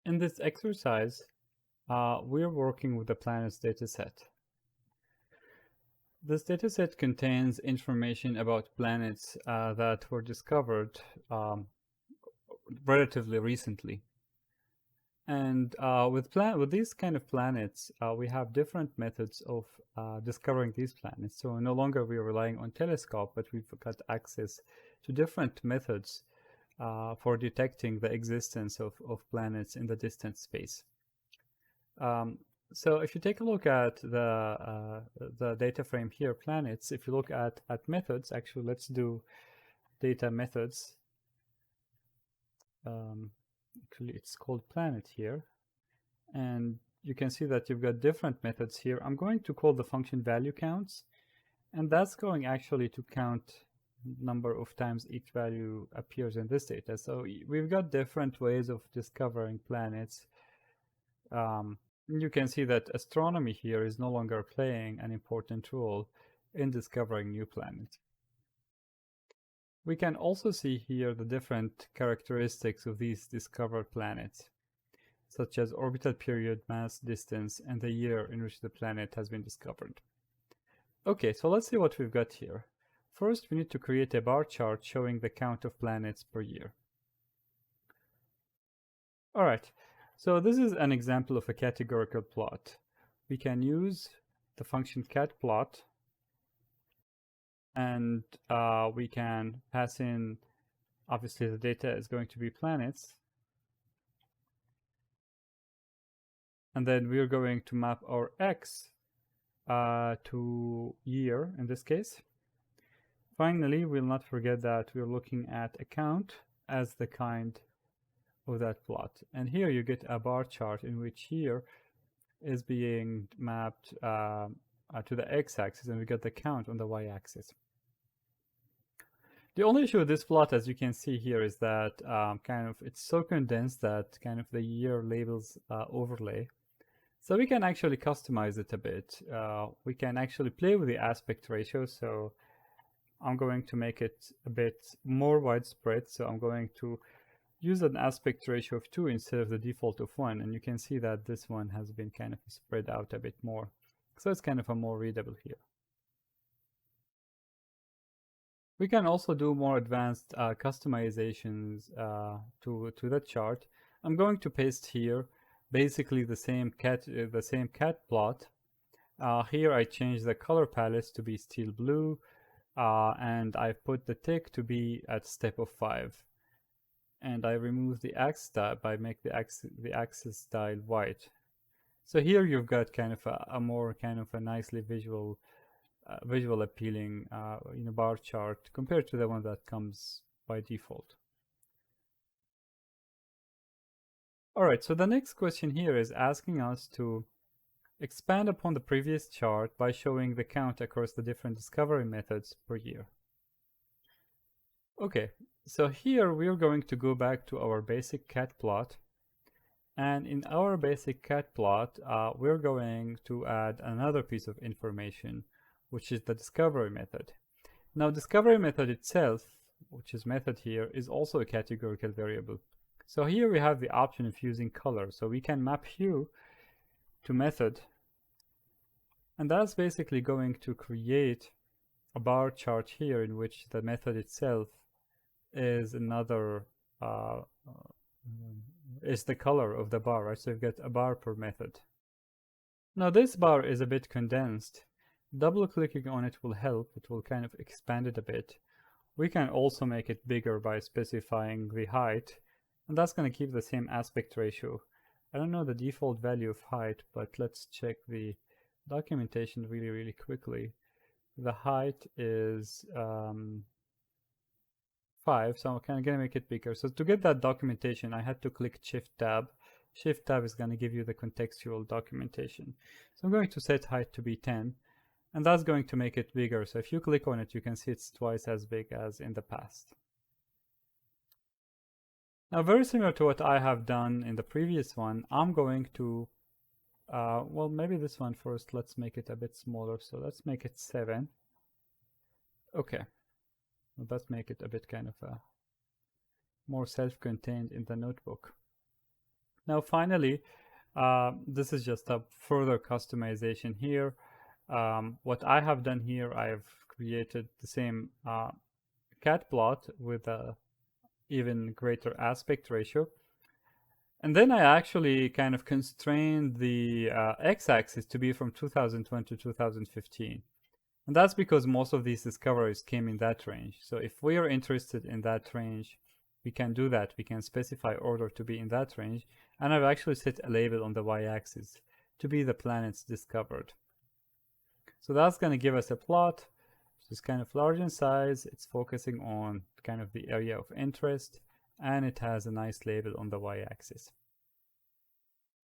In this exercise, we're working with the planets dataset. This dataset contains information about planets that were discovered relatively recently. And with these kind of planets, we have different methods of discovering these planets. So no longer we're relying on telescope, but we've got access to different methods for detecting the existence of planets in the distant space. So if you take a look at the data frame here, planets, if you look at methods, actually let's do data methods. Actually it's called planet here. And you can see that you've got different methods here. I'm going to call the function value counts, and that's going actually to count number of times each value appears in this data. So we've got different ways of discovering planets. You can see that astronomy here is no longer playing an important role in discovering new planets. We can also see here the different characteristics of these discovered planets, such as orbital period, mass, distance, and the year in which the planet has been discovered. Okay, so let's see what we've got here. First, we need to create a bar chart showing the count of planets per year. All right, so this is an example of a categorical plot. We can use the function catplot, and we can pass in, obviously the data is going to be planets, and then we're going to map our x to year in this case. Finally, we'll not forget that we're looking at a count as the kind of that plot. And here you get a bar chart in which year is being mapped to the x-axis, and we get the count on the y-axis. The only issue with this plot, as you can see here, is that it's so condensed that kind of the year labels overlay. So we can actually customize it a bit. We can actually play with the aspect ratio. So I'm going to make it a bit more widespread. So I'm going to use an aspect ratio of 2 instead of the default of 1. And you can see that this one has been kind of spread out a bit more. So it's kind of a more readable here. We can also do more advanced customizations to the chart. I'm going to paste here basically the same cat plot. Here I change the color palettes to be steel blue, and I put the tick to be at step of 5. And I remove the axis style by make the axis style white. So here you've got kind of a more kind of a nicely visual appealing bar chart compared to the one that comes by default. All right, so the next question here is asking us to expand upon the previous chart by showing the count across the different discovery methods per year. Okay, so here we're going to go back to our basic cat plot. And in our basic cat plot, we're going to add another piece of information, which is the discovery method. Now, discovery method itself, which is method here, is also a categorical variable. So here we have the option of using color. So we can map hue to method. And that's basically going to create a bar chart here in which the method itself is another, is the color of the bar, right? So you've got a bar per method. Now this bar is a bit condensed. Double clicking on it will help. It will kind of expand it a bit. We can also make it bigger by specifying the height, and that's going to keep the same aspect ratio. I don't know the default value of height, but let's check the documentation really quickly. The height is 5, so I'm kind of going to make it bigger. So to get that documentation, I had to click Shift Tab. Shift Tab is going to give you the contextual documentation. So I'm going to set height to be 10, and that's going to make it bigger. So if you click on it, you can see it's twice as big as in the past. Now, very similar to what I have done in the previous one, I'm going to, well, maybe this one first. Let's make it a bit smaller. So let's make it 7. Okay. Let's make it a bit kind of more self-contained in the notebook. Now finally, this is just a further customization here. What I have done here, I've created the same cat plot with a even greater aspect ratio. And then I actually kind of constrained the x-axis to be from 2020 to 2015. And that's because most of these discoveries came in that range. So if we are interested in that range, we can do that. We can specify order to be in that range. And I've actually set a label on the y-axis to be the planets discovered. So that's going to give us a plot which is kind of large in size. It's focusing on kind of the area of interest, and it has a nice label on the y-axis.